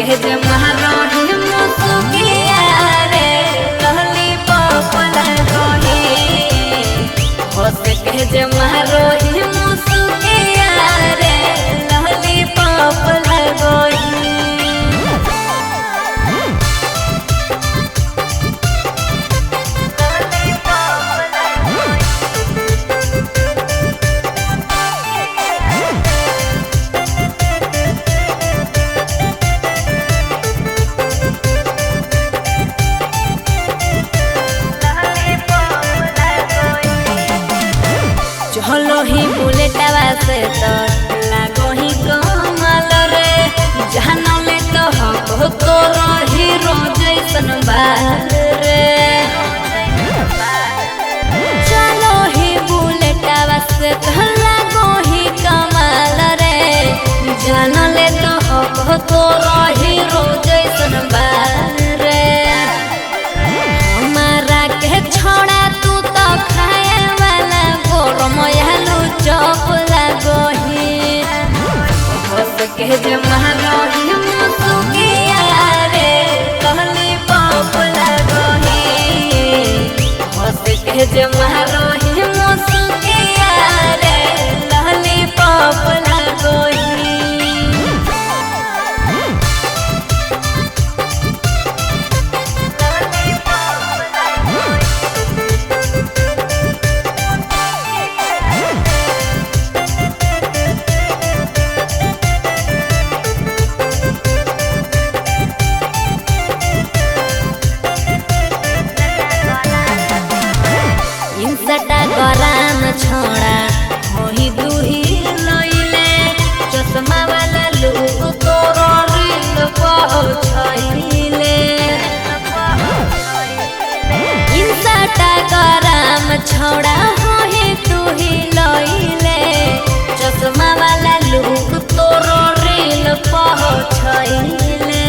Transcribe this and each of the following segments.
के जमहरोही मुसुकिया रे लॉलीपॉप लगोही हंस के जमहरोही मुसुकिया रे लॉलीपॉप लगोही। चलो ही बुलेटवा से तो लागो ही कमाल रे जहान ले तो हो तो रही रोज ऐसन बात रे। चलो ही बुलेटवा से तो लागो ही कमाल रे जान ले तो हो तो रही रोज ऐसन बात रे। हमारा के छोड़ा तू तो खाए वाला गोरमयालू चौप लगोही हंस के जमहरोही मुसुकिया रे लॉलीपॉप लगोही हंस के जमहरोही मुसुकिया रे लॉलीपॉप लगोही। इंसटा गराम छोड़ा होही दुही लइले चश्मा वाला लोग तोरो रील पहुंचइले। इंसटा गराम छोड़ा होही दुही लइले चश्मा वाला लोग तोरो रील पहुंचइले।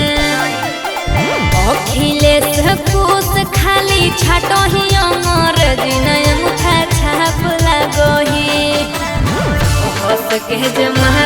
अखिलेश कुछ खाली छाटो ही अमर जिनय मुठा छाप लगोही हंस के जमहरोही